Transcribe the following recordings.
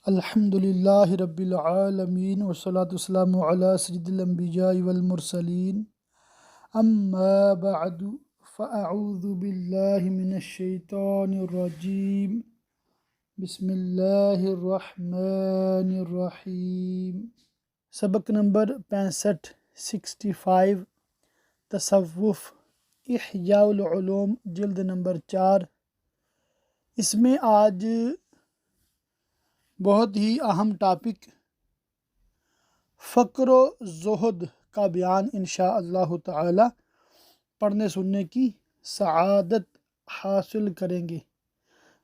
الحمد للہ رب العالمین والصلاة والسلام علی سید الانبیاء والمرسلین اما بعد فاعوذ باللہ من الشیطان الرجیم بسم اللہ الرحمن الرحیم۔ سبق نمبر 65 تصوف احیاء العلوم جلد نمبر 4۔ اس میں آج بہت ہی اہم ٹاپک فقر و زہد کا بیان انشاء اللہ تعالی پڑھنے سننے کی سعادت حاصل کریں گے۔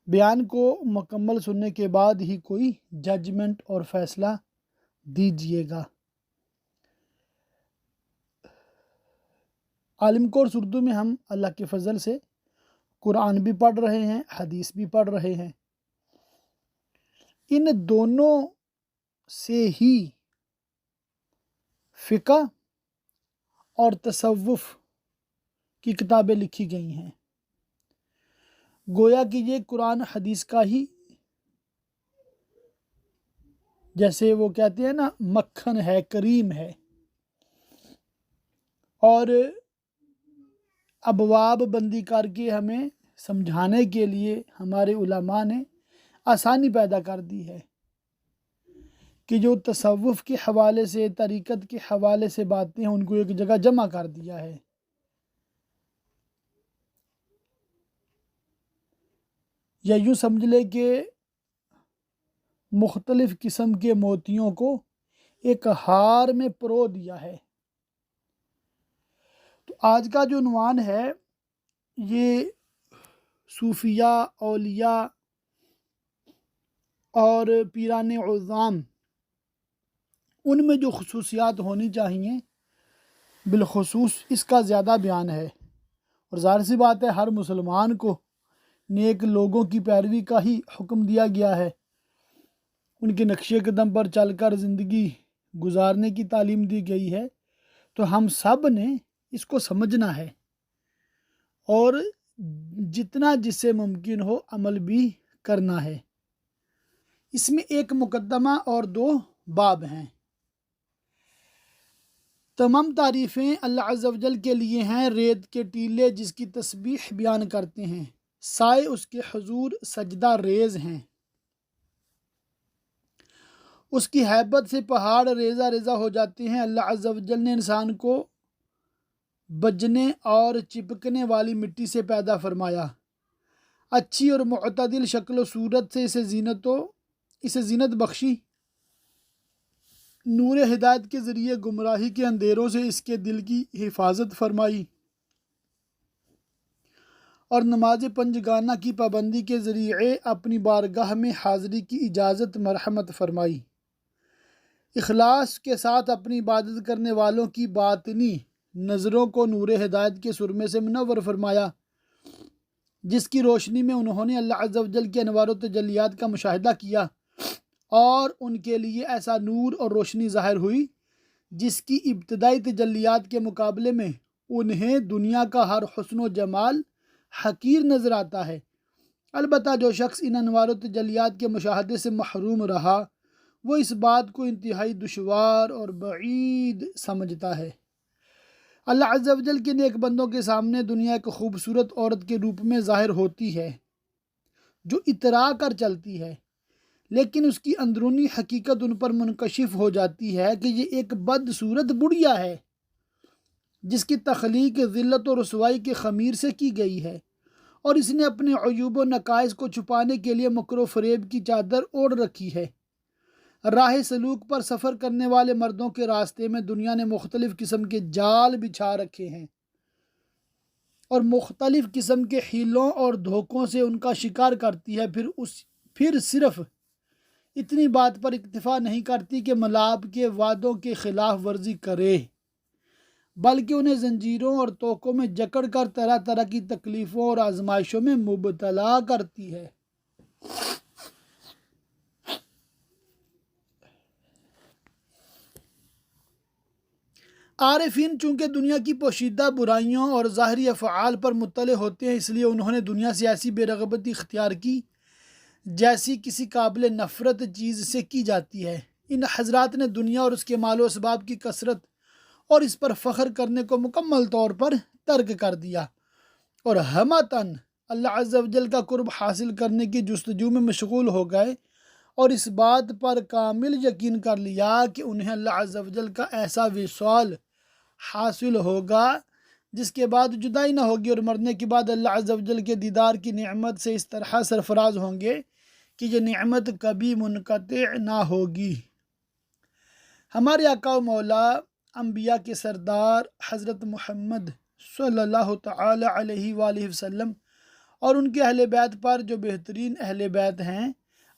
بیان کو مکمل سننے کے بعد ہی کوئی ججمنٹ اور فیصلہ دیجیے گا۔ عالم کورس اردو میں ہم اللہ کے فضل سے قرآن بھی پڑھ رہے ہیں، حدیث بھی پڑھ رہے ہیں۔ ان دونوں سے ہی فقہ اور تصوف کی کتابیں لکھی گئی ہیں۔ گویا کہ یہ قرآن حدیث کا ہی، جیسے وہ کہتے ہیں نا، مکھن ہے، کریم ہے، اور ابواب بندی کر کے ہمیں سمجھانے کے لیے ہمارے علماء نے آسانی پیدا کر دی ہے کہ جو تصوف کے حوالے سے، طریقت کے حوالے سے باتیں ہیں، ان کو ایک جگہ جمع کر دیا ہے۔ یا یوں سمجھ لے کہ مختلف قسم کے موتیوں کو ایک ہار میں پرو دیا ہے۔ تو آج کا جو عنوان ہے یہ صوفیاء، اولیاء اور پیران عظام، ان میں جو خصوصیات ہونی چاہیے بالخصوص اس کا زیادہ بیان ہے۔ اور ظاہر سی بات ہے، ہر مسلمان کو نیک لوگوں کی پیروی کا ہی حکم دیا گیا ہے، ان کے نقش قدم پر چل کر زندگی گزارنے کی تعلیم دی گئی ہے۔ تو ہم سب نے اس کو سمجھنا ہے اور جتنا جس سے ممکن ہو عمل بھی کرنا ہے۔ اس میں ایک مقدمہ اور 2 باب ہیں۔ تمام تعریفیں اللہ عز و جل کے لیے ہیں۔ ریت کے ٹیلے جس کی تسبیح بیان کرتے ہیں، سائے اس کے حضور سجدہ ریز ہیں۔ اس کی ہیبت سے پہاڑ ریزہ ریزہ ہو جاتے ہیں۔ اللہ عز و جل نے انسان کو بجنے اور چپکنے والی مٹی سے پیدا فرمایا، اچھی اور معتدل شکل و صورت سے اسے زینت بخشی، نور ہدایت کے ذریعے گمراہی کے اندھیروں سے اس کے دل کی حفاظت فرمائی، اور نماز پنجگانہ کی پابندی کے ذریعے اپنی بارگاہ میں حاضری کی اجازت مرحمت فرمائی، اخلاص کے ساتھ اپنی عبادت کرنے والوں کی باطنی نظروں کو نور ہدایت کے سرمے سے منور فرمایا، جس کی روشنی میں انہوں نے اللہ عز و جل کے انوار و تجلیات کا مشاہدہ کیا، اور ان کے لیے ایسا نور اور روشنی ظاہر ہوئی جس کی ابتدائی تجلیات کے مقابلے میں انہیں دنیا کا ہر حسن و جمال حقیر نظر آتا ہے۔ البتہ جو شخص ان انوار و تجلیات کے مشاہدے سے محروم رہا، وہ اس بات کو انتہائی دشوار اور بعید سمجھتا ہے۔ اللہ عز و جل کے نیک بندوں کے سامنے دنیا ایک خوبصورت عورت کے روپ میں ظاہر ہوتی ہے جو اترا کر چلتی ہے، لیکن اس کی اندرونی حقیقت ان پر منکشف ہو جاتی ہے کہ یہ ایک بدصورت بڑھیا ہے جس کی تخلیق ذلت و رسوائی کے خمیر سے کی گئی ہے، اور اس نے اپنے عیوب و نقائص کو چھپانے کے لیے مکر و فریب کی چادر اوڑھ رکھی ہے۔ راہ سلوک پر سفر کرنے والے مردوں کے راستے میں دنیا نے مختلف قسم کے جال بچھا رکھے ہیں اور مختلف قسم کے حیلوں اور دھوکوں سے ان کا شکار کرتی ہے۔ پھر صرف اتنی بات پر اکتفا نہیں کرتی کہ ملاب کے وعدوں کے خلاف ورزی کرے، بلکہ انہیں زنجیروں اور توقوں میں جکڑ کر طرح طرح کی تکلیفوں اور آزمائشوں میں مبتلا کرتی ہے۔ عارفین چونکہ دنیا کی پوشیدہ برائیوں اور ظاہری افعال پر مطلع ہوتے ہیں، اس لیے انہوں نے دنیا سے ایسی بے رغبتی اختیار کی جیسی کسی قابل نفرت چیز سے کی جاتی ہے۔ ان حضرات نے دنیا اور اس کے مال و اسباب کی کثرت اور اس پر فخر کرنے کو مکمل طور پر ترک کر دیا اور ہمتاً اللہ عز و جل کا قرب حاصل کرنے کی جستجو میں مشغول ہو گئے، اور اس بات پر کامل یقین کر لیا کہ انہیں اللہ عز و جل کا ایسا وصال حاصل ہوگا جس کے بعد جدائی نہ ہوگی، اور مرنے کے بعد اللہ عز و جل کے دیدار کی نعمت سے اس طرح سرفراز ہوں گے کہ یہ نعمت کبھی منقطع نہ ہوگی۔ ہمارے آقا و مولا انبیاء کے سردار حضرت محمد صلی اللہ تعالی علیہ وآلہ وسلم اور ان کے اہل بیت پر جو بہترین اہل بیت ہیں،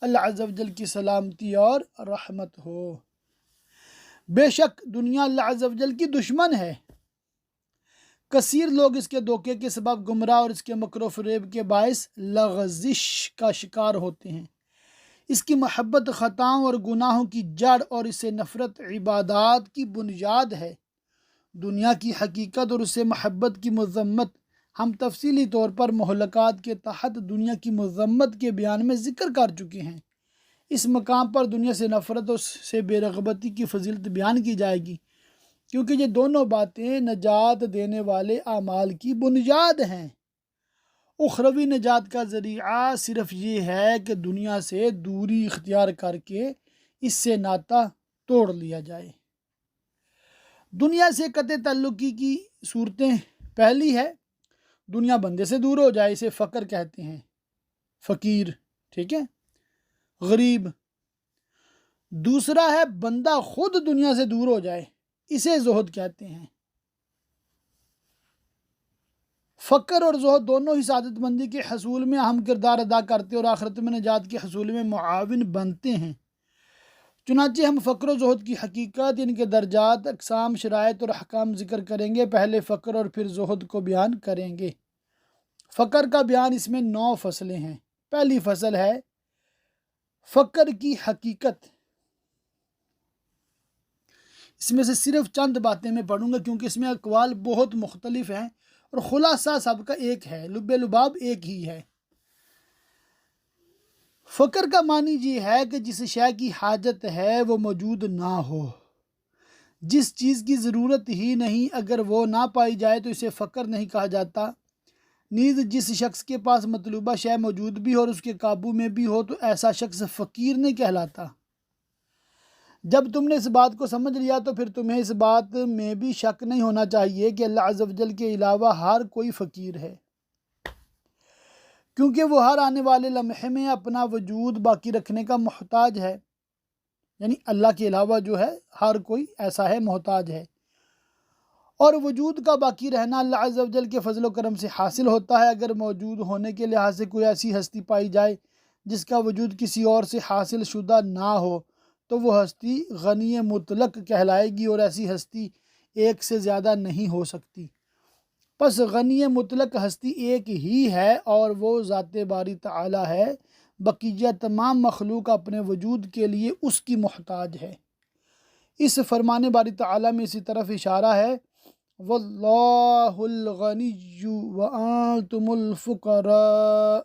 اللہ عز و جل کی سلامتی اور رحمت ہو۔ بے شک دنیا اللہ عز و جل کی دشمن ہے، کثیر لوگ اس کے دھوکے کے سبب گمراہ اور اس کے مکر و فریب کے باعث لغزش کا شکار ہوتے ہیں۔ اس کی محبت خطاؤں اور گناہوں کی جڑ اور اس سے نفرت عبادات کی بنیاد ہے۔ دنیا کی حقیقت اور اس سے محبت کی مذمت ہم تفصیلی طور پر مہلکات کے تحت دنیا کی مذمت کے بیان میں ذکر کر چکے ہیں۔ اس مقام پر دنیا سے نفرت اور اس سے بے رغبتی کی فضیلت بیان کی جائے گی، کیونکہ یہ دونوں باتیں نجات دینے والے اعمال کی بنیاد ہیں۔ اخروی نجات کا ذریعہ صرف یہ ہے کہ دنیا سے دوری اختیار کر کے اس سے ناطہ توڑ لیا جائے۔ دنیا سے قطع تعلقی کی صورتیں، پہلی ہے دنیا بندے سے دور ہو جائے، اسے فقر کہتے ہیں، فقیر، ٹھیک ہے، غریب۔ دوسرا ہے بندہ خود دنیا سے دور ہو جائے، اسے زہد کہتے ہیں۔ فقر اور زہد دونوں ہی سعادت مندی کے حصول میں اہم کردار ادا کرتے اور آخرت میں نجات کے حصول میں معاون بنتے ہیں۔ چنانچہ ہم فقر و زہد کی حقیقت، ان کے درجات، اقسام، شرائط اور احکام ذکر کریں گے۔ پہلے فقر اور پھر زہد کو بیان کریں گے۔ فقر کا بیان، اس میں 9 فصلیں ہیں۔ پہلی فصل ہے فقر کی حقیقت۔ اس میں سے صرف چند باتیں میں پڑھوں گا کیونکہ اس میں اقوال بہت مختلف ہیں اور خلاصہ سب کا ایک ہے، لب لباب ایک ہی ہے۔ فقر کا معنی یہ ہے کہ جس شے کی حاجت ہے وہ موجود نہ ہو، جس چیز کی ضرورت ہی نہیں، اگر وہ نہ پائی جائے تو اسے فقر نہیں کہا جاتا۔ نیز جس شخص کے پاس مطلوبہ شے موجود بھی ہو اور اس کے قابو میں بھی ہو تو ایسا شخص فقیر نہیں کہلاتا۔ جب تم نے اس بات کو سمجھ لیا تو پھر تمہیں اس بات میں بھی شک نہیں ہونا چاہیے کہ اللہ عز و جل کے علاوہ ہر کوئی فقیر ہے، کیونکہ وہ ہر آنے والے لمحے میں اپنا وجود باقی رکھنے کا محتاج ہے۔ یعنی اللہ کے علاوہ جو ہے ہر کوئی ایسا ہے، محتاج ہے، اور وجود کا باقی رہنا اللہ عز و جل کے فضل و کرم سے حاصل ہوتا ہے۔ اگر موجود ہونے کے لحاظ سے کوئی ایسی ہستی پائی جائے جس کا وجود کسی اور سے حاصل شدہ نہ ہو تو وہ ہستی غنی مطلق کہلائے گی، اور ایسی ہستی ایک سے زیادہ نہیں ہو سکتی۔ پس غنی مطلق ہستی ایک ہی ہے اور وہ ذات باری تعالی ہے، بقیہ تمام مخلوق اپنے وجود کے لیے اس کی محتاج ہے۔ اس فرمان باری تعالی میں اسی طرف اشارہ ہے، واللہ الغنی وانتم الفقراء،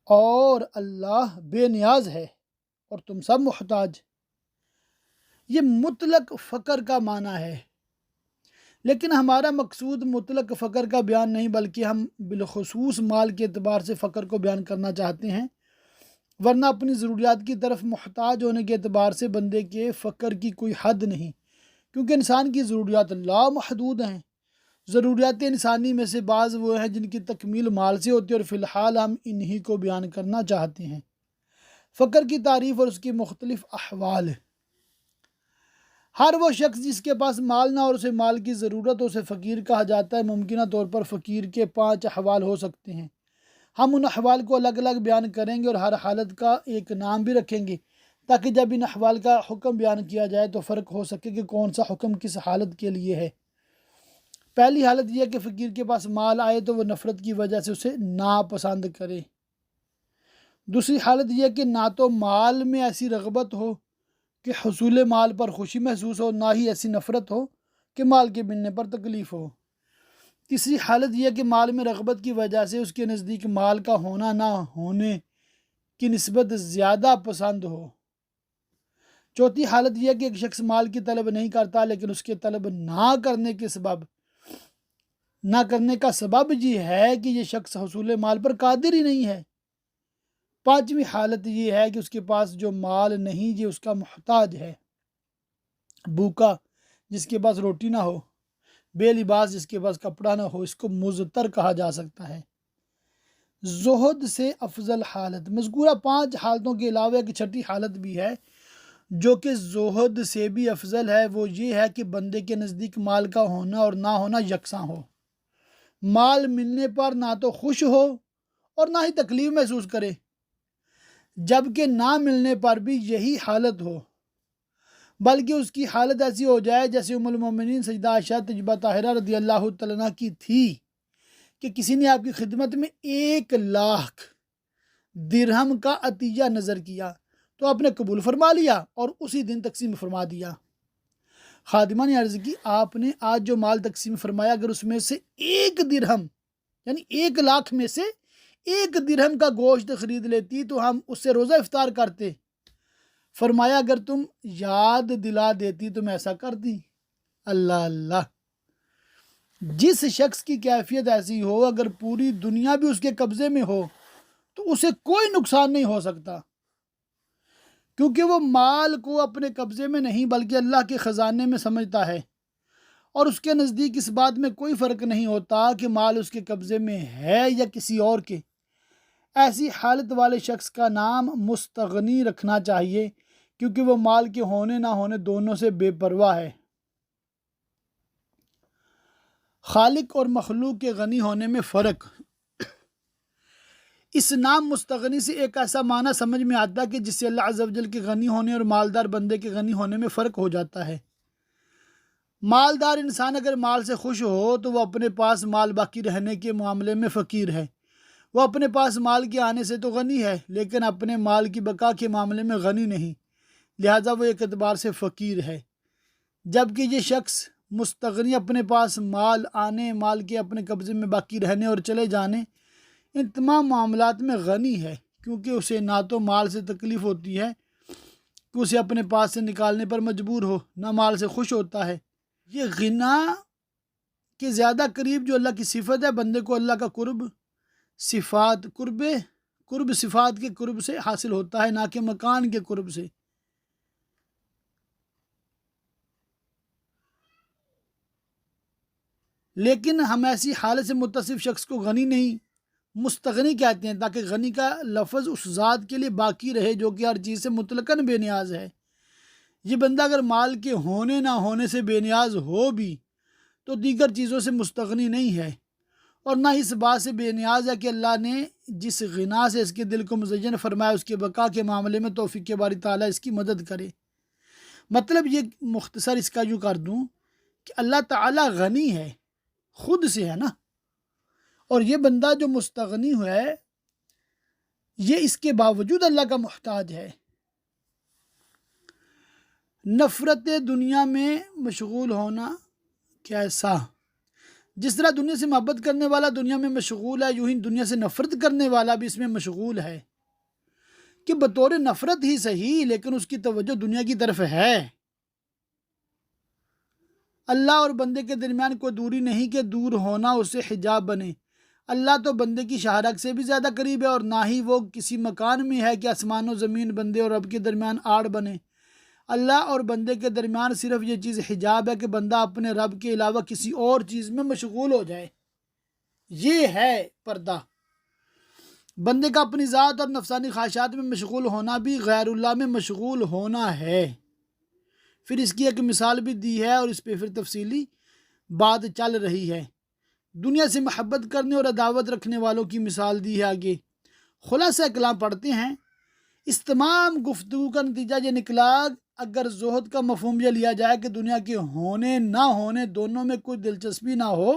اور اللہ بے نیاز ہے اور تم سب محتاج۔ یہ مطلق فقر کا معنی ہے، لیکن ہمارا مقصود مطلق فقر کا بیان نہیں، بلکہ ہم بالخصوص مال کے اعتبار سے فقر کو بیان کرنا چاہتے ہیں، ورنہ اپنی ضروریات کی طرف محتاج ہونے کے اعتبار سے بندے کے فقر کی کوئی حد نہیں، کیونکہ انسان کی ضروریات لامحدود ہیں۔ ضروریات انسانی میں سے بعض وہ ہیں جن کی تکمیل مال سے ہوتی ہے، اور فی الحال ہم انہی کو بیان کرنا چاہتے ہیں۔ فقر کی تعریف اور اس کی مختلف احوال۔ ہر وہ شخص جس کے پاس مال نہ اور اسے مال کی ضرورت ہو، اسے فقیر کہا جاتا ہے۔ ممکنہ طور پر فقیر کے 5 احوال ہو سکتے ہیں۔ ہم ان احوال کو الگ الگ بیان کریں گے اور ہر حالت کا ایک نام بھی رکھیں گے، تاکہ جب ان احوال کا حکم بیان کیا جائے تو فرق ہو سکے کہ کون سا حکم کس حالت کے لیے ہے۔ پہلی حالت یہ ہے کہ فقیر کے پاس مال آئے تو وہ نفرت کی وجہ سے اسے ناپسند کرے۔ دوسری حالت یہ ہے کہ نہ تو مال میں ایسی رغبت ہو کہ حصول مال پر خوشی محسوس ہو، نہ ہی ایسی نفرت ہو کہ مال کے ملنے پر تکلیف ہو۔ تیسری حالت یہ کہ مال میں رغبت کی وجہ سے اس کے نزدیک مال کا ہونا نہ ہونے کی نسبت زیادہ پسند ہو۔ چوتھی حالت یہ کہ ایک شخص مال کی طلب نہیں کرتا لیکن اس کے طلب نہ کرنے کا سبب یہ ہے کہ یہ شخص حصول مال پر قادر ہی نہیں ہے۔ پانچویں حالت یہ ہے کہ اس کے پاس جو مال نہیں یہ اس کا محتاج ہے، بھوکا جس کے پاس روٹی نہ ہو، بے لباس جس کے پاس کپڑا نہ ہو، اس کو مضطر کہا جا سکتا ہے۔ زہد سے افضل حالت، مذکورہ 5 حالتوں کے علاوہ ایک چھٹی حالت بھی ہے جو کہ زہد سے بھی افضل ہے، وہ یہ ہے کہ بندے کے نزدیک مال کا ہونا اور نہ ہونا یکساں ہو، مال ملنے پر نہ تو خوش ہو اور نہ ہی تکلیف محسوس کرے، جبکہ نہ ملنے پر بھی یہی حالت ہو، بلکہ اس کی حالت ایسی ہو جائے جیسے ام المومنین سیدہ عائشہ طیبہ طاہرہ رضی اللہ تعالیٰ عنہ کی تھی کہ کسی نے آپ کی خدمت میں 1,00,000 درہم کا عطیہ نظر کیا تو آپ نے قبول فرما لیا اور اسی دن تقسیم فرما دیا۔ خادمہ نے عرض کی آپ نے آج جو مال تقسیم فرمایا اگر اس میں سے 1 درہم یعنی 1,00,000 میں سے 1 درہم کا گوشت خرید لیتی تو ہم اس سے روزہ افطار کرتے۔ فرمایا اگر تم یاد دلا دیتی تو میں ایسا کرتی۔ اللہ اللہ، جس شخص کی کیفیت ایسی ہو اگر پوری دنیا بھی اس کے قبضے میں ہو تو اسے کوئی نقصان نہیں ہو سکتا، کیونکہ وہ مال کو اپنے قبضے میں نہیں بلکہ اللہ کے خزانے میں سمجھتا ہے، اور اس کے نزدیک اس بات میں کوئی فرق نہیں ہوتا کہ مال اس کے قبضے میں ہے یا کسی اور کے۔ ایسی حالت والے شخص کا نام مستغنی رکھنا چاہیے، کیونکہ وہ مال کے ہونے نہ ہونے دونوں سے بے پرواہ ہے۔ خالق اور مخلوق کے غنی ہونے میں فرق۔ اس نام مستغنی سے ایک ایسا معنی سمجھ میں آتا ہے کہ جس سے اللہ عز و جل کے غنی ہونے اور مالدار بندے کے غنی ہونے میں فرق ہو جاتا ہے۔ مالدار انسان اگر مال سے خوش ہو تو وہ اپنے پاس مال باقی رہنے کے معاملے میں فقیر ہے، وہ اپنے پاس مال کے آنے سے تو غنی ہے لیکن اپنے مال کی بقا کے معاملے میں غنی نہیں، لہٰذا وہ ایک اعتبار سے فقیر ہے۔ جبکہ یہ شخص مستغنی اپنے پاس مال آنے، مال کے اپنے قبضے میں باقی رہنے اور چلے جانے، ان تمام معاملات میں غنی ہے، کیونکہ اسے نہ تو مال سے تکلیف ہوتی ہے کہ اسے اپنے پاس سے نکالنے پر مجبور ہو، نہ مال سے خوش ہوتا ہے۔ یہ غنا کے زیادہ قریب جو اللہ کی صفت ہے، بندے کو اللہ کا قرب صفات کے قرب سے حاصل ہوتا ہے، نہ کہ مکان کے قرب سے۔ لیکن ہم ایسی حالت سے متصف شخص کو غنی نہیں مستغنی کہتے ہیں، تاکہ غنی کا لفظ اس ذات کے لیے باقی رہے جو کہ ہر چیز سے مطلقاً بے نیاز ہے۔ یہ بندہ اگر مال کے ہونے نہ ہونے سے بے نیاز ہو بھی تو دیگر چیزوں سے مستغنی نہیں ہے، اور نہ اس بات سے بے نیاز ہے کہ اللہ نے جس غنا سے اس کے دل کو مزین فرمایا اس کے بقا کے معاملے میں توفیق کے باری تعالیٰ اس کی مدد کرے۔ مطلب یہ مختصر اس کا یوں کر دوں کہ اللہ تعالیٰ غنی ہے، خود سے ہے نا، اور یہ بندہ جو مستغنی ہے یہ اس کے باوجود اللہ کا محتاج ہے۔ نفرت دنیا میں مشغول ہونا کیسا؟ جس طرح دنیا سے محبت کرنے والا دنیا میں مشغول ہے، یوں ہی دنیا سے نفرت کرنے والا بھی اس میں مشغول ہے، کہ بطور نفرت ہی صحیح لیکن اس کی توجہ دنیا کی طرف ہے۔ اللہ اور بندے کے درمیان کوئی دوری نہیں کہ دور ہونا اس سے حجاب بنے۔ اللہ تو بندے کی شاہراہ سے بھی زیادہ قریب ہے، اور نہ ہی وہ کسی مکان میں ہے کہ آسمان و زمین بندے اور رب کے درمیان آڑ بنے۔ اللہ اور بندے کے درمیان صرف یہ چیز حجاب ہے کہ بندہ اپنے رب کے علاوہ کسی اور چیز میں مشغول ہو جائے، یہ ہے پردہ۔ بندے کا اپنی ذات اور نفسانی خواہشات میں مشغول ہونا بھی غیر اللہ میں مشغول ہونا ہے۔ پھر اس کی ایک مثال بھی دی ہے اور اس پہ پھر تفصیلی بات چل رہی ہے۔ دنیا سے محبت کرنے اور عداوت رکھنے والوں کی مثال دی ہے آگے۔ خلاصہ کلام پڑھتے ہیں۔ اس تمام گفتگو کا نتیجہ یہ نکلا، اگر زہد کا مفہوم یہ لیا جائے کہ دنیا کے ہونے نہ ہونے دونوں میں کوئی دلچسپی نہ ہو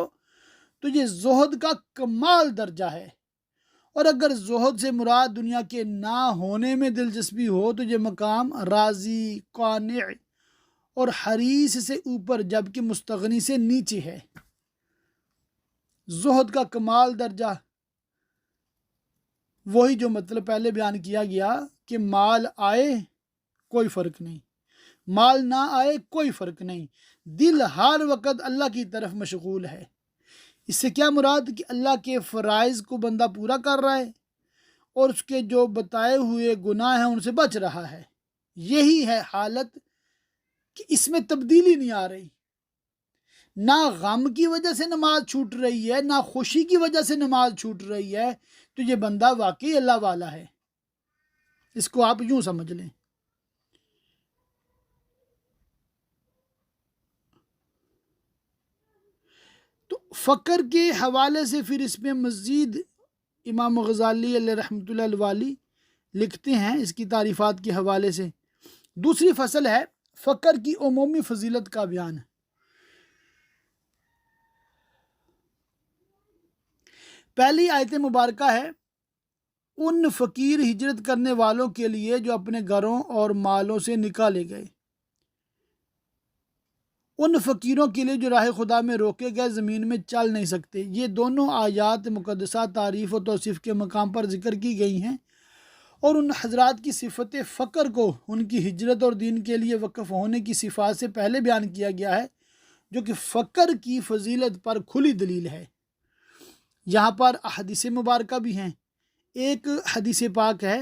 تو یہ زہد کا کمال درجہ ہے، اور اگر زہد سے مراد دنیا کے نہ ہونے میں دلچسپی ہو تو یہ مقام راضی، قانع اور حریص سے اوپر جبکہ مستغنی سے نیچے ہے۔ زہد کا کمال درجہ وہی جو مطلب پہلے بیان کیا گیا کہ مال آئے کوئی فرق نہیں، مال نہ آئے کوئی فرق نہیں، دل ہر وقت اللہ کی طرف مشغول ہے۔ اس سے کیا مراد کہ اللہ کے فرائض کو بندہ پورا کر رہا ہے اور اس کے جو بتائے ہوئے گناہ ہیں ان سے بچ رہا ہے۔ یہی ہے حالت کہ اس میں تبدیلی نہیں آ رہی، نہ غم کی وجہ سے نماز چھوٹ رہی ہے نہ خوشی کی وجہ سے نماز چھوٹ رہی ہے، تو یہ بندہ واقعی اللہ والا ہے۔ اس کو آپ یوں سمجھ لیں۔ تو فقر کے حوالے سے پھر اس میں مزید امام غزالی علیہ رحمۃ اللہ الوالی لکھتے ہیں اس کی تعریفات کے حوالے سے۔ دوسری فصل ہے فقر کی عمومی فضیلت کا بیان۔ پہلی آیت مبارکہ ہے ان فقیر ہجرت کرنے والوں کے لیے جو اپنے گھروں اور مالوں سے نکالے گئے، ان فقیروں کے لیے جو راہ خدا میں روکے گئے زمین میں چل نہیں سکتے۔ یہ دونوں آیات مقدسہ تعریف و توصیف کے مقام پر ذکر کی گئی ہیں اور ان حضرات کی صفت فقر کو ان کی ہجرت اور دین کے لیے وقف ہونے کی صفات سے پہلے بیان کیا گیا ہے، جو کہ فقر کی فضیلت پر کھلی دلیل ہے۔ یہاں پر احادیث مبارکہ بھی ہیں۔ ایک حدیث پاک ہے،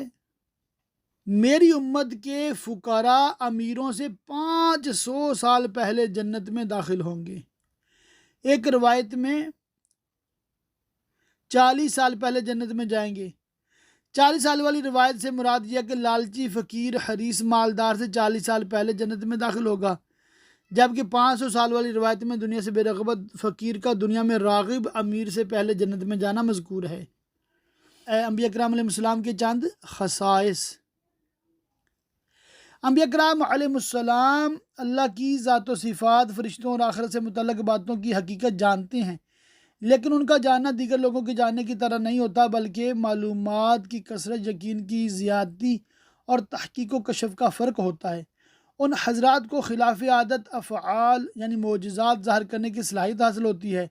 میری امت کے فقراء امیروں سے 500 سال پہلے جنت میں داخل ہوں گے۔ ایک روایت میں 40 سال پہلے جنت میں جائیں گے۔ 40 سال والی روایت سے مراد یہ کہ لالچی فقیر حریص مالدار سے 40 سال پہلے جنت میں داخل ہوگا، جبکہ 500 سال والی روایت میں دنیا سے بے رغبت فقیر کا دنیا میں راغب امیر سے پہلے جنت میں جانا مذکور ہے۔ انبیاء کرام علیہ السلام کے چند خصائص۔ انبیاء کرام علیہ السلام اللہ کی ذات و صفات، فرشتوں اور آخرت سے متعلق باتوں کی حقیقت جانتے ہیں، لیکن ان کا جاننا دیگر لوگوں کے جاننے کی طرح نہیں ہوتا، بلکہ معلومات کی کثرت، یقین کی زیادتی اور تحقیق و کشف کا فرق ہوتا ہے۔ ان حضرات کو خلاف عادت افعال یعنی معجزات ظاہر کرنے کی صلاحیت حاصل ہوتی ہے۔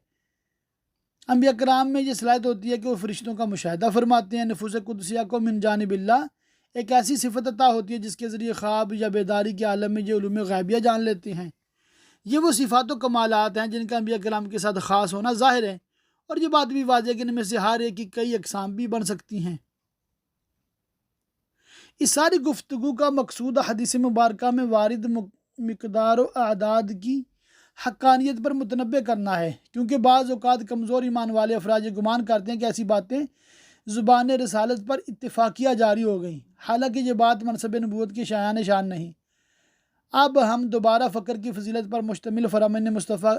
انبیاء کرام میں یہ صلاحیت ہوتی ہے کہ وہ فرشتوں کا مشاہدہ فرماتے ہیں۔ نفوس قدسیہ کو من جانب اللہ ایک ایسی صفت عطا ہوتی ہے جس کے ذریعے خواب یا بیداری کے عالم میں یہ علوم غیبیہ جان لیتے ہیں۔ یہ وہ صفات و کمالات ہیں جن کا انبیاء کرام کے ساتھ خاص ہونا ظاہر ہے، اور یہ بات بھی واضح ہے کہ ان میں سے ہر ایک کی کئی اقسام بھی بن سکتی ہیں۔ اس ساری گفتگو کا مقصود حدیث مبارکہ میں وارد مقدار و اعداد کی حقانیت پر متنبع کرنا ہے، کیونکہ بعض اوقات کمزور ایمان والے افراد یہ گمان کرتے ہیں کہ ایسی باتیں زبان رسالت پر اتفاقیہ جاری ہو گئیں، حالانکہ یہ بات منصب نبوت کی شایان شان نہیں۔ اب ہم دوبارہ فقر کی فضیلت پر مشتمل فرامین مصطفیٰ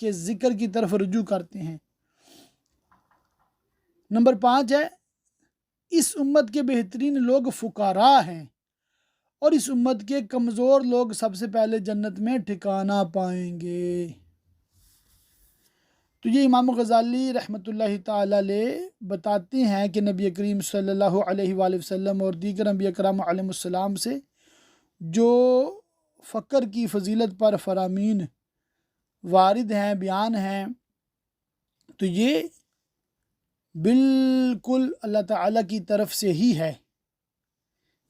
کے ذکر کی طرف رجوع کرتے ہیں۔ نمبر 5 ہے اس امت کے بہترین لوگ فقراء ہیں، اور اس امت کے کمزور لوگ سب سے پہلے جنت میں ٹھکانہ پائیں گے۔ تو یہ امام غزالی رحمۃ اللہ تعالی علیہ بتاتے ہیں کہ نبی کریم صلی اللہ علیہ وآلہ وسلم اور دیگر انبیاء کرام علیہ السلام سے جو فقر کی فضیلت پر فرامین وارد ہیں، بیان ہیں، تو یہ بالکل اللہ تعالیٰ کی طرف سے ہی ہے۔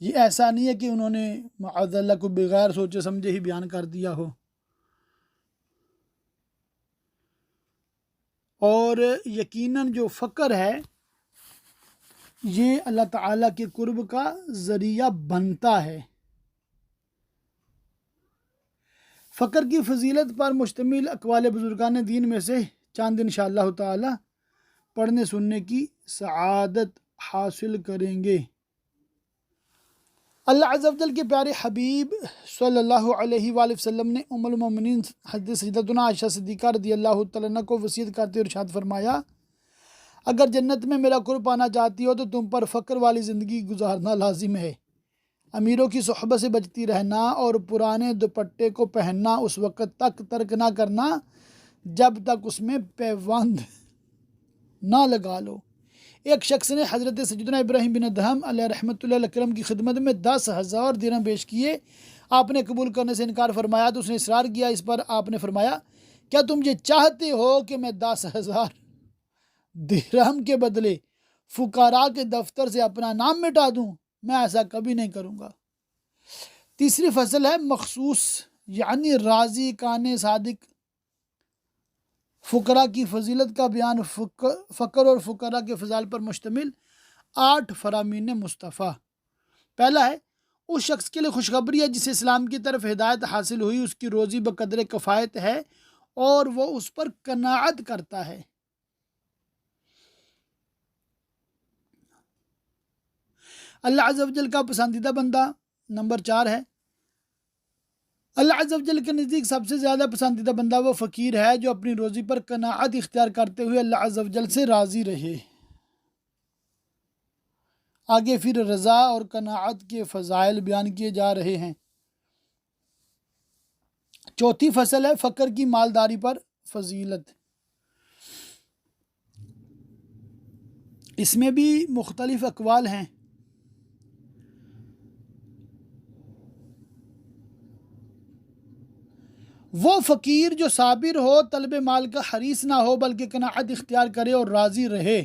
یہ ایسا نہیں ہے کہ انہوں نے معاذ اللہ کو بغیر سوچے سمجھے ہی بیان کر دیا ہو۔ اور یقیناً جو فقر ہے یہ اللہ تعالیٰ کے قرب کا ذریعہ بنتا ہے۔ فقر کی فضیلت پر مشتمل اقوال بزرگان دین میں سے چند انشاءاللہ تعالی پڑھنے سننے کی سعادت حاصل کریں گے۔ اللہ عز و جل کے پیارے حبیب صلی اللہ علیہ وآلہ وسلم نے ام المومنین حضرت سیدتنا عائشہ صدیقہ رضی اللہ تعالیٰ عنہ کو وصیت کرتے ہوئے ارشاد فرمایا، اگر جنت میں میرا قرب پانا چاہتی ہو تو تم پر فقر والی زندگی گزارنا لازم ہے، امیروں کی صحبت سے بچتی رہنا اور پرانے دوپٹے کو پہننا اس وقت تک ترک نہ کرنا جب تک اس میں پیوند نہ لگا لو۔ ایک شخص نے حضرت سیدنا ابراہیم بن ادہم علیہ رحمۃ اللہ اکرم کی خدمت میں 10,000 درہم پیش کیے۔ آپ نے قبول کرنے سے انکار فرمایا تو اس نے اصرار کیا۔ اس پر آپ نے فرمایا، کیا تم یہ چاہتے ہو کہ میں 10,000 درہم کے بدلے فقراء کے دفتر سے اپنا نام مٹا دوں، میں ایسا کبھی نہیں کروں گا۔ تیسری فصل ہے مخصوص، یعنی راضی کان صادق فقراء کی فضیلت کا بیان، فقر اور فقراء کے فضائل پر مشتمل 8 فرامین مصطفیٰ۔ پہلا ہے اس شخص کے لیے خوشخبری ہے جسے اسلام کی طرف ہدایت حاصل ہوئی، اس کی روزی بقدر کفایت ہے اور وہ اس پر قناعت کرتا ہے۔ اللہ عز و جل کا پسندیدہ بندہ نمبر 4 ہے۔ اللہ عز و جل کے نزدیک سب سے زیادہ پسندیدہ بندہ وہ فقیر ہے جو اپنی روزی پر قناعت اختیار کرتے ہوئے اللہ عز و جل سے راضی رہے۔ آگے پھر رضا اور قناعت کے فضائل بیان کیے جا رہے ہیں۔ چوتھی فصل ہے فقر کی مالداری پر فضیلت۔ اس میں بھی مختلف اقوال ہیں۔ وہ فقیر جو صابر ہو، طلب مال کا حریص نہ ہو بلکہ قناعت اختیار کرے اور راضی رہے،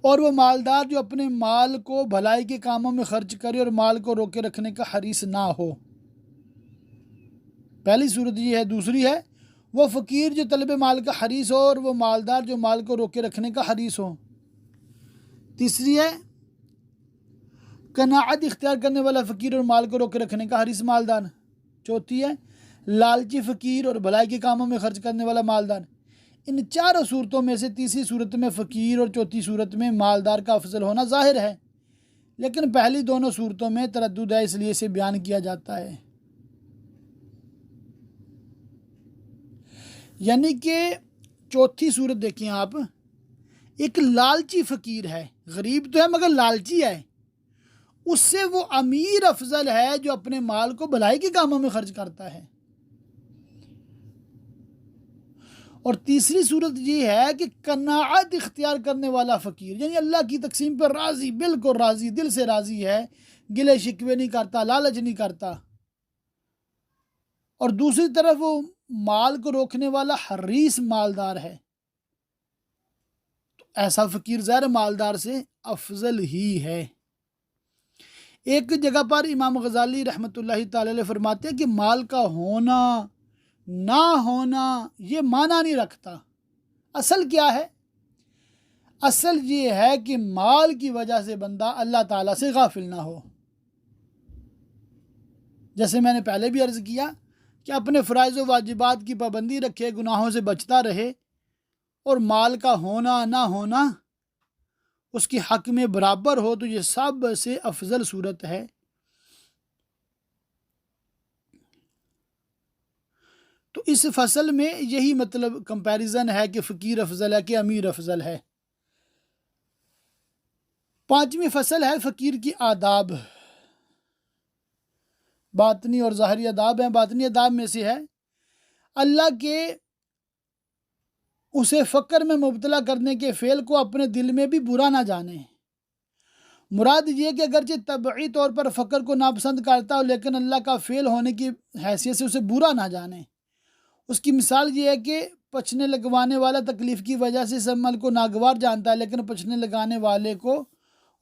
اور وہ مالدار جو اپنے مال کو بھلائی کے کاموں میں خرچ کرے اور مال کو روکے رکھنے کا حریص نہ ہو۔ پہلی صورت یہ ہے۔ دوسری ہے وہ فقیر جو طلب مال کا حریص ہو اور وہ مالدار جو مال کو روکے رکھنے کا حریص ہو۔ تیسری ہے قناعت اختیار کرنے والا فقیر اور مال کو روکے رکھنے کا حریص مالدار۔ چوتھی ہے لالچی فقیر اور بھلائی کے کاموں میں خرچ کرنے والا مالدار۔ ان چاروں صورتوں میں سے تیسری صورت میں فقیر اور چوتھی صورت میں مالدار کا افضل ہونا ظاہر ہے، لیکن پہلی دونوں صورتوں میں تردد ہے، اس لیے اسے بیان کیا جاتا ہے۔ یعنی کہ چوتھی صورت دیکھیں آپ، ایک لالچی فقیر ہے، غریب تو ہے مگر لالچی ہے، اس سے وہ امیر افضل ہے جو اپنے مال کو بھلائی کے کاموں میں خرچ کرتا ہے۔ اور تیسری صورت یہ ہے کہ قناعت اختیار کرنے والا فقیر، یعنی اللہ کی تقسیم پر راضی، بالکل راضی، دل سے راضی ہے، گلے شکوے نہیں کرتا، لالچ نہیں کرتا، اور دوسری طرف وہ مال کو روکنے والا حریص مالدار ہے، تو ایسا فقیر ظاہر مالدار سے افضل ہی ہے۔ ایک جگہ پر امام غزالی رحمۃ اللہ تعالی علیہ فرماتے ہیں کہ مال کا ہونا نہ ہونا یہ معنی نہیں رکھتا، اصل کیا ہے؟ اصل یہ ہے کہ مال کی وجہ سے بندہ اللہ تعالیٰ سے غافل نہ ہو۔ جیسے میں نے پہلے بھی عرض کیا کہ اپنے فرائض و واجبات کی پابندی رکھے، گناہوں سے بچتا رہے، اور مال کا ہونا نہ ہونا اس کے حق میں برابر ہو، تو یہ سب سے افضل صورت ہے۔ تو اس فصل میں یہی مطلب کمپیریزن ہے کہ فقیر افضل ہے کہ امیر افضل ہے۔ پانچویں فصل ہے فقیر کی آداب۔ باطنی اور ظاہری آداب ہیں۔ باطنی آداب میں سے ہے اللہ کے اسے فقر میں مبتلا کرنے کے فعل کو اپنے دل میں بھی برا نہ جانے۔ مراد یہ کہ اگرچہ طبعی طور پر فقر کو ناپسند کرتا ہو لیکن اللہ کا فعل ہونے کی حیثیت سے اسے برا نہ جانے۔ اس کی مثال یہ ہے کہ پچھنے لگوانے والا تکلیف کی وجہ سے اس عمل کو ناگوار جانتا ہے لیکن پچھنے لگانے والے کو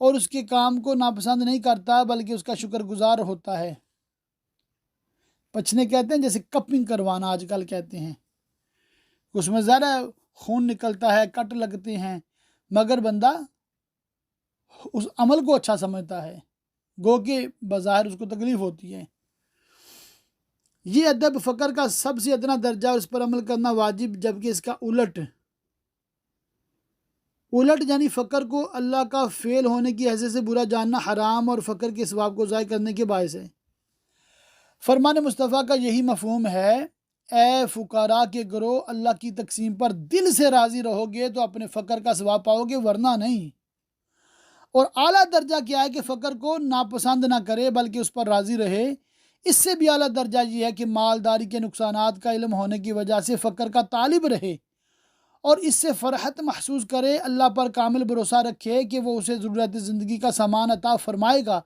اور اس کے کام کو ناپسند نہیں کرتا بلکہ اس کا شکر گزار ہوتا ہے۔ پچھنے کہتے ہیں جیسے کپنگ کروانا آج کل کہتے ہیں، اس میں ذرا خون نکلتا ہے، کٹ لگتے ہیں، مگر بندہ اس عمل کو اچھا سمجھتا ہے، گو کہ بظاہر اس کو تکلیف ہوتی ہے۔ یہ ادب فقر کا سب سے ادنا درجہ اور اس پر عمل کرنا واجب، جبکہ اس کا الٹ یعنی فقر کو اللہ کا فعل ہونے کی حیثیت سے برا جاننا حرام اور فقر کے ثواب کو ضائع کرنے کے باعث ہے۔ فرمان مصطفیٰ کا یہی مفہوم ہے، اے فقراء کے گروہ، اللہ کی تقسیم پر دل سے راضی رہو گے تو اپنے فقر کا ثواب پاؤ گے، ورنہ نہیں۔ اور اعلیٰ درجہ کیا ہے کہ فقر کو ناپسند نہ کرے بلکہ اس پر راضی رہے۔ اس سے بھی اعلیٰ درجہ یہ ہے کہ مالداری کے نقصانات کا علم ہونے کی وجہ سے فقر کا طالب رہے اور اس سے فرحت محسوس کرے، اللہ پر کامل بھروسہ رکھے کہ وہ اسے ضرورت زندگی کا سامان عطا فرمائے گا،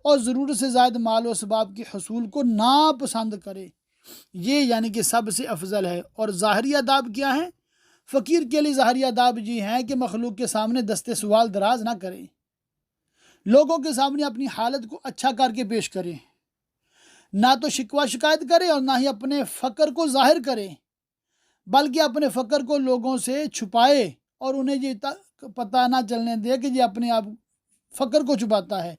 اور ضرورت سے زائد مال و اسباب کے حصول کو ناپسند کرے۔ یہ یعنی کہ سب سے افضل ہے۔ اور ظاہری آداب کیا ہیں؟ فقیر کے لیے ظاہری آداب یہ ہیں کہ مخلوق کے سامنے دست سوال دراز نہ کرے، لوگوں کے سامنے اپنی حالت کو اچھا کر کے پیش کرے، نہ تو شکوہ شکایت کرے اور نہ ہی اپنے فقر کو ظاہر کرے، بلکہ اپنے فقر کو لوگوں سے چھپائے اور انہیں یہ پتہ نہ چلنے دے کہ یہ اپنے آپ فقر کو چھپاتا ہے۔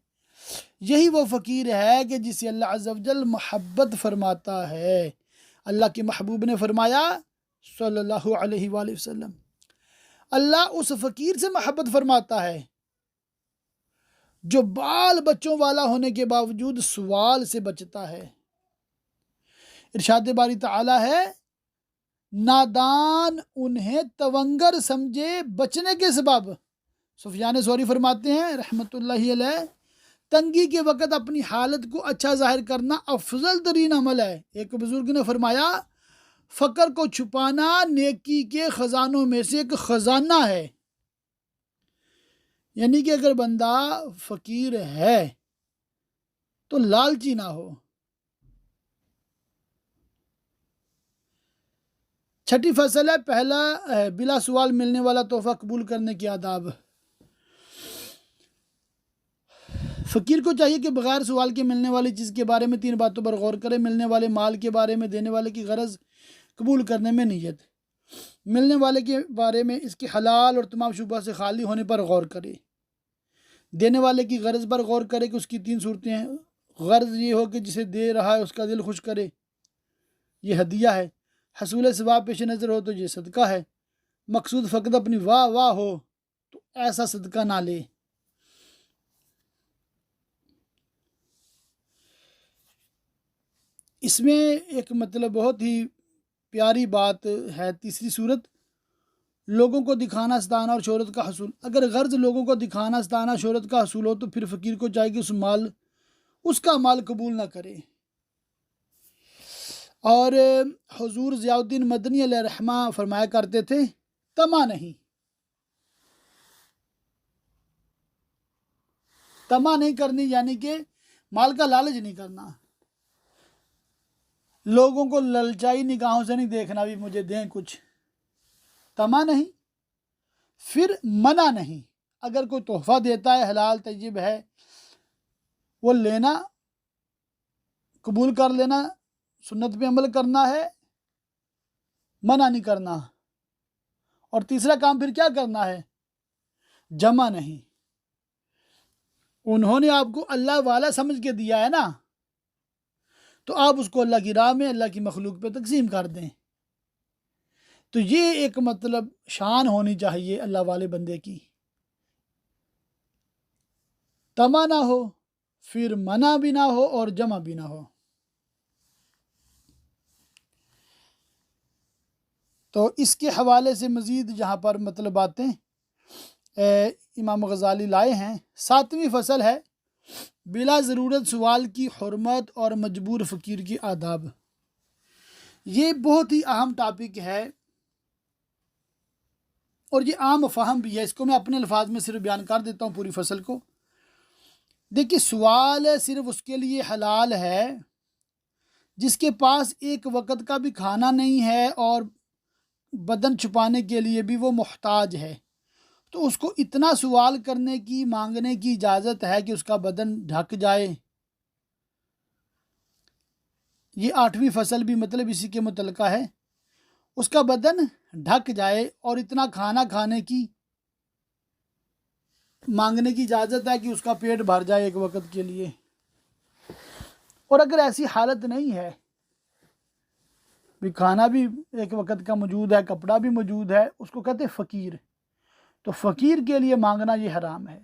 یہی وہ فقیر ہے کہ جسے اللہ عز و جل محبت فرماتا ہے۔ اللہ کے محبوب نے فرمایا صلی اللہ علیہ وآلہ وسلم، اللہ اس فقیر سے محبت فرماتا ہے جو بال بچوں والا ہونے کے باوجود سوال سے بچتا ہے۔ ارشاد باری تعالی ہے، نادان انہیں تونگر سمجھے بچنے کے سبب۔ سفیان ثوری فرماتے ہیں رحمۃ اللہ علیہ، تنگی کے وقت اپنی حالت کو اچھا ظاہر کرنا افضل ترین عمل ہے۔ ایک بزرگ نے فرمایا، فقر کو چھپانا نیکی کے خزانوں میں سے ایک خزانہ ہے۔ یعنی کہ اگر بندہ فقیر ہے تو لالچی نہ ہو۔ چھٹی فصل ہے، پہلا ہے بلا سوال ملنے والا تحفہ قبول کرنے کے آداب۔ فقیر کو چاہیے کہ بغیر سوال کے ملنے والی چیز کے بارے میں 3 باتوں پر غور کرے۔ ملنے والے مال کے بارے میں، دینے والے کی غرض، قبول کرنے میں نیت۔ ملنے والے کے بارے میں اس کے حلال اور تمام شبہ سے خالی ہونے پر غور کرے۔ دینے والے کی غرض پر غور کرے کہ اس کی 3 صورتیں ہیں۔ غرض یہ ہو کہ جسے دے رہا ہے اس کا دل خوش کرے، یہ ہدیہ ہے۔ حصول ثواب پیش نظر ہو تو یہ صدقہ ہے۔ مقصود فقط اپنی واہ واہ ہو تو ایسا صدقہ نہ لے۔ اس میں ایک مطلب بہت ہی پیاری بات ہے، تیسری صورت، لوگوں کو دکھانا، ستانا اور شہرت کا حصول۔ اگر غرض لوگوں کو دکھانا، ستانا، شہرت کا حصول ہو تو پھر فقیر کو چاہیے کہ اس کا مال قبول نہ کرے۔ اور حضور ضیاء الدین مدنی علیہ رحمہ فرمایا کرتے تھے، طمع نہیں کرنی، یعنی کہ مال کا لالچ نہیں کرنا، لوگوں کو للچائی نگاہوں سے نہیں دیکھنا بھی مجھے دیں کچھ، طمع نہیں۔ پھر منع نہیں، اگر کوئی تحفہ دیتا ہے حلال طیب ہے وہ لینا، قبول کر لینا، سنت پہ عمل کرنا ہے، منع نہیں کرنا۔ اور تیسرا کام پھر کیا کرنا ہے؟ جمع نہیں۔ انہوں نے آپ کو اللہ والا سمجھ کے دیا ہے نا، تو آپ اس کو اللہ کی راہ میں، اللہ کی مخلوق پہ تقسیم کر دیں۔ تو یہ ایک مطلب شان ہونی چاہیے اللہ والے بندے کی، طمع نہ ہو، پھر منع بھی نہ ہو اور جمع بھی نہ ہو۔ تو اس کے حوالے سے مزید جہاں پر مطلب باتیں امام غزالی لائے ہیں، 7ویں فصل ہے بلا ضرورت سوال کی حرمت اور مجبور فقیر کی آداب۔ یہ بہت ہی اہم ٹاپک ہے اور یہ عام فہم بھی ہے، اس کو میں اپنے الفاظ میں صرف بیان کر دیتا ہوں پوری فصل کو۔ دیکھیے، سوال صرف اس کے لیے حلال ہے جس کے پاس ایک وقت کا بھی کھانا نہیں ہے اور بدن چھپانے کے لیے بھی وہ محتاج ہے، تو اس کو اتنا سوال کرنے کی، مانگنے کی اجازت ہے کہ اس کا بدن ڈھک جائے۔ یہ 8ویں فصل بھی مطلب اسی کے متعلقہ ہے، اس کا بدن ڈھک جائے اور اتنا کھانا کھانے کی، مانگنے کی اجازت ہے کہ اس کا پیٹ بھر جائے ایک وقت کے لیے۔ اور اگر ایسی حالت نہیں ہے، بھی کھانا بھی ایک وقت کا موجود ہے، کپڑا بھی موجود ہے، اس کو کہتے ہیں فقیر۔ تو فقیر کے لیے مانگنا یہ حرام ہے۔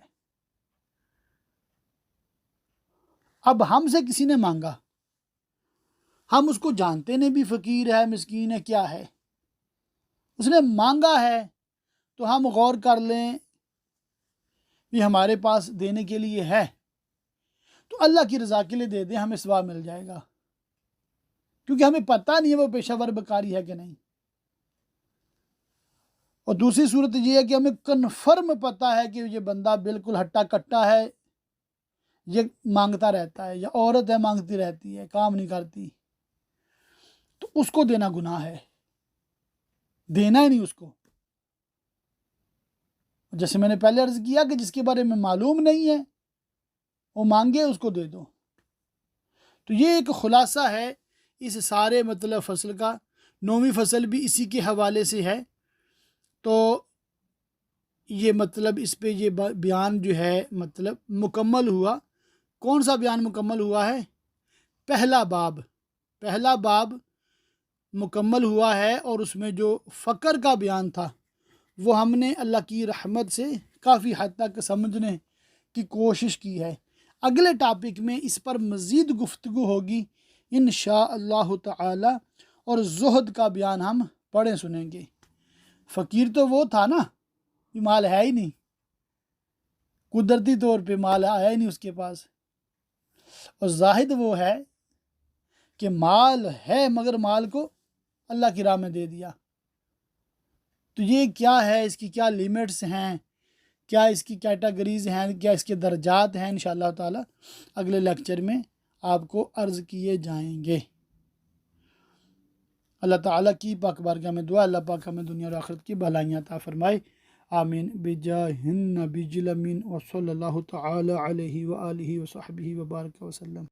اب ہم سے کسی نے مانگا، ہم اس کو جانتے نہیں بھی فقیر ہے، مسکین ہے، کیا ہے، اس نے مانگا ہے تو ہم غور کر لیں بھی ہمارے پاس دینے کے لیے ہے، تو اللہ کی رضا کے لیے دے دیں، ہمیں ثواب مل جائے گا، کیونکہ ہمیں پتہ نہیں ہے وہ پیشہ ور بکاری ہے کہ نہیں۔ اور دوسری صورت یہ ہے کہ ہمیں کنفرم پتہ ہے کہ یہ بندہ بالکل ہٹا کٹا ہے، یہ مانگتا رہتا ہے، یا عورت ہے مانگتی رہتی ہے، کام نہیں کرتی، تو اس کو دینا گناہ ہے، دینا ہی نہیں اس کو۔ جیسے میں نے پہلے عرض کیا کہ جس کے بارے میں معلوم نہیں ہے وہ مانگے اس کو دے دو۔ تو یہ ایک خلاصہ ہے اس سارے مطلب فصل کا۔ 9ویں فصل بھی اسی کے حوالے سے ہے۔ تو یہ مطلب اس پہ یہ بیان جو ہے مطلب مکمل ہوا۔ کون سا بیان مکمل ہوا ہے؟ پہلا باب مکمل ہوا ہے، اور اس میں جو فقر کا بیان تھا وہ ہم نے اللہ کی رحمت سے کافی حد تک سمجھنے کی کوشش کی ہے۔ اگلے ٹاپک میں اس پر مزید گفتگو ہوگی انشاءاللہ تعالی، اور زہد کا بیان ہم پڑھیں سنیں گے۔ فقیر تو وہ تھا نا، یہ مال ہے ہی نہیں، قدرتی طور پہ مال آیا ہی نہیں اس کے پاس، اور زاہد وہ ہے کہ مال ہے مگر مال کو اللہ کی راہ میں دے دیا۔ تو یہ کیا ہے، اس کی کیا لیمٹس ہیں، کیا اس کی کیٹیگریز ہیں، کیا اس کے درجات ہیں، انشاءاللہ تعالی اگلے لیکچر میں آپ کو عرض کیے جائیں گے۔ اللہ تعالیٰ کی پاک بارگاہ میں دعا، اللہ پاک ہمیں دنیا اور آخرت کی بھلائیاں عطا فرمائے، آمین بجاہ النبی الامین وصلی اللہ تعالی علیہ وآلہ وصحبہ وبارک وسلم۔